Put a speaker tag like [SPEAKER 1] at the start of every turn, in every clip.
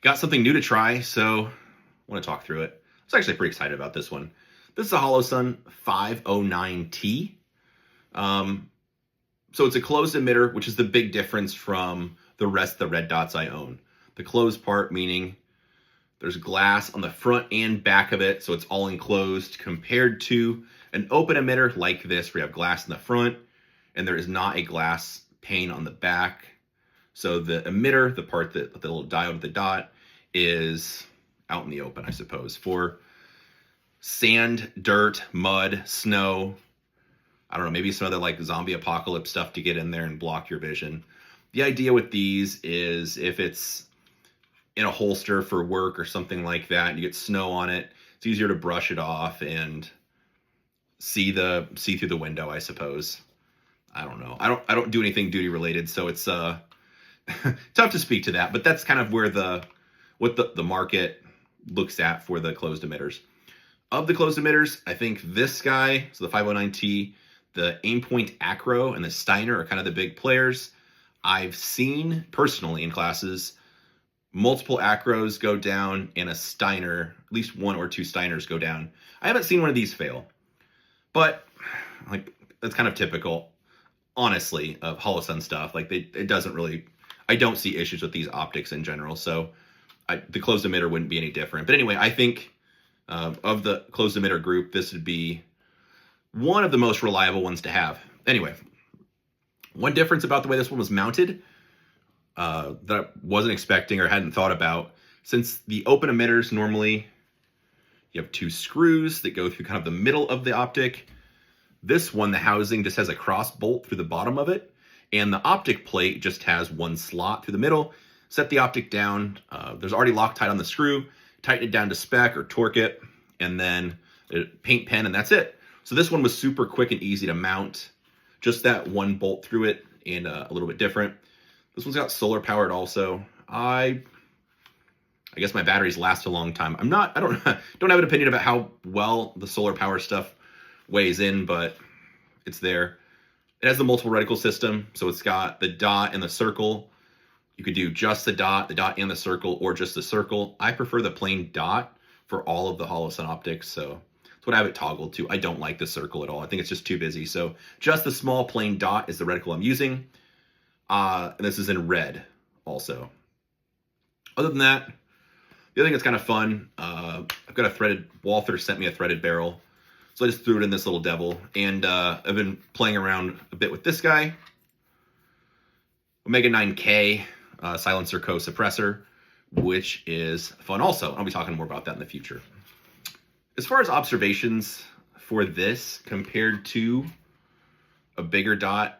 [SPEAKER 1] Got something new to try, so I want to talk through it. I was actually pretty excited about this one. This is a Holosun 509T. So it's a closed emitter, which is the big difference from the rest of the red dots I own. The closed part meaning there's glass on the front and back of it, so it's all enclosed, compared to an open emitter like this, where you have glass in the front and there is not a glass pane on the back. So the emitter, the part that the little diode with the dot, is out in the open, I suppose, for sand, dirt, mud, snow. I don't know, maybe some other like zombie apocalypse stuff to get in there and block your vision. The idea with these is if it's in a holster for work or something like that, and you get snow on it, it's easier to brush it off and see through the window, I suppose. I don't know. I don't do anything duty related, so it's tough to speak to that. But that's kind of where the market looks at for the closed emitters. Of the closed emitters, I think this guy, so the 509T, the Aimpoint Acro, and the Steiner are kind of the big players. I've seen personally in classes multiple Acros go down and a Steiner, at least one or two Steiners go down. I haven't seen one of these fail, but like that's kind of typical, honestly, of Holosun stuff. Like it doesn't really, I don't see issues with these optics in general. So the closed emitter wouldn't be any different. But anyway, I think of the closed emitter group, this would be one of the most reliable ones to have. Anyway, one difference about the way this one was mounted that I wasn't expecting or hadn't thought about, since the open emitters normally you have two screws that go through kind of the middle of the optic. This one, the housing just has a cross bolt through the bottom of it, and the optic plate just has one slot through the middle. Set the optic down. There's already Loctite on the screw. Tighten it down to spec or torque it, and then a paint pen, and that's it. So this one was super quick and easy to mount. Just that one bolt through it, and a little bit different. This one's got solar powered also. I guess my batteries last a long time. I don't have an opinion about how well the solar power stuff weighs in, but it's there. It has the multiple reticle system, so it's got the dot and the circle. You could do just the dot and the circle, or just the circle. I prefer the plain dot for all of the Holosun optics, so that's what I have it toggled to. I don't like the circle at all. I think it's just too busy. So just the small plain dot is the reticle I'm using. And this is in red also. Other than that, the other thing that's kind of fun, I've got a threaded, Walther sent me a threaded barrel. So I just threw it in this little devil, and I've been playing around a bit with this guy. Omega 9K silencer co-suppressor, which is fun also. I'll be talking more about that in the future. As far as observations for this compared to a bigger dot,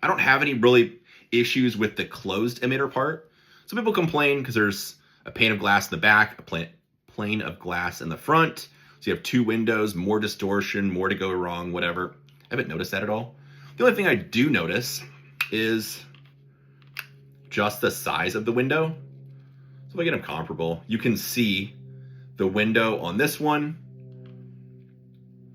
[SPEAKER 1] I don't have any really issues with the closed emitter part. Some people complain because there's a pane of glass in the back, a plane of glass in the front. So you have two windows, more distortion, more to go wrong, whatever. I haven't noticed that at all. The only thing I do notice is just the size of the window. So if I get them comparable, you can see the window on this one,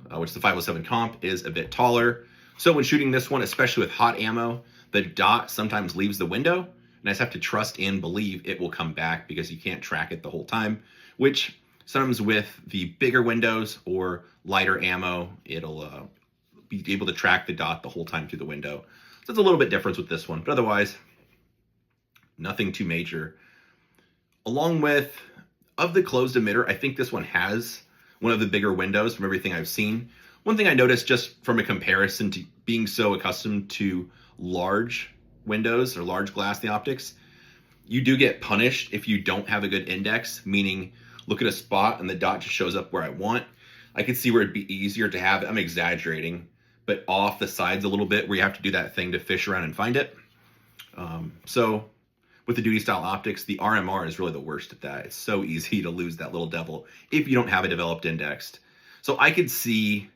[SPEAKER 1] which the 507 comp, is a bit taller. So when shooting this one, especially with hot ammo, the dot sometimes leaves the window, and I just have to trust and believe it will come back because you can't track it the whole time, which sometimes with the bigger windows or lighter ammo, it'll be able to track the dot the whole time through the window. So it's a little bit different with this one, but otherwise, nothing too major. Along with, of the closed emitter, I think this one has one of the bigger windows from everything I've seen. One thing I noticed just from a comparison to being so accustomed to large windows or large glass in the optics, you do get punished if you don't have a good index, meaning look at a spot and the dot just shows up where I want. I could see where it'd be easier to have it, I'm exaggerating, but off the sides a little bit where you have to do that thing to fish around and find it. So with the duty style optics, the RMR is really the worst at that. It's so easy to lose that little devil if you don't have a developed indexed. So I could see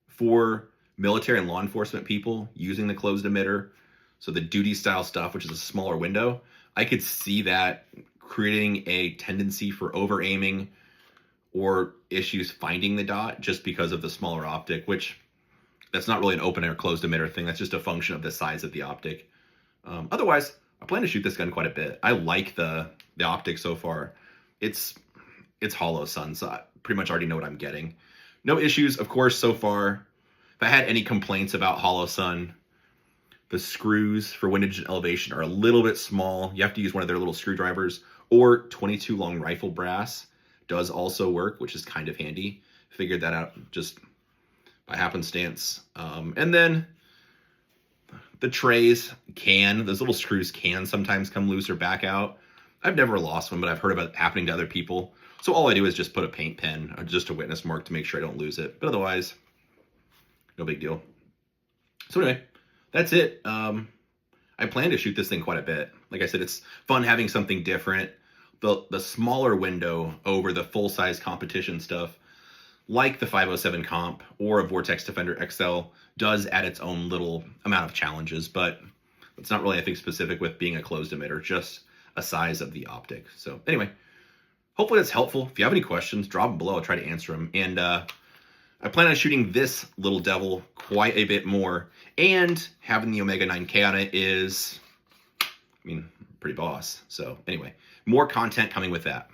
[SPEAKER 1] for military and law enforcement people using the closed emitter, so the duty style stuff, which is a smaller window, I could see that creating a tendency for over aiming or issues finding the dot just because of the smaller optic, which that's not really an open or closed emitter thing. That's just a function of the size of the optic. Otherwise, I plan to shoot this gun quite a bit. I like the optics so far. It's Holosun, so I pretty much already know what I'm getting. No issues, of course, so far. If I had any complaints about Holosun, the screws for windage and elevation are a little bit small. You have to use one of their little screwdrivers, or 22 long rifle brass does also work, which is kind of handy. Figured that out just by happenstance. And then the trays those little screws can sometimes come loose or back out. I've never lost one, but I've heard about it happening to other people. So all I do is just put a paint pen, or just a witness mark to make sure I don't lose it. But otherwise, no big deal. So anyway, that's it. I plan to shoot this thing quite a bit. Like I said, it's fun having something different. The smaller window over the full-size competition stuff, like the 507 Comp or a Vortex Defender XL, does add its own little amount of challenges, but it's not really, I think, specific with being a closed emitter, just a size of the optic. So anyway, hopefully that's helpful. If you have any questions, drop them below. I'll try to answer them. And I plan on shooting this little devil quite a bit more, and having the Omega 9K on it is, I mean, pretty boss. So anyway, more content coming with that.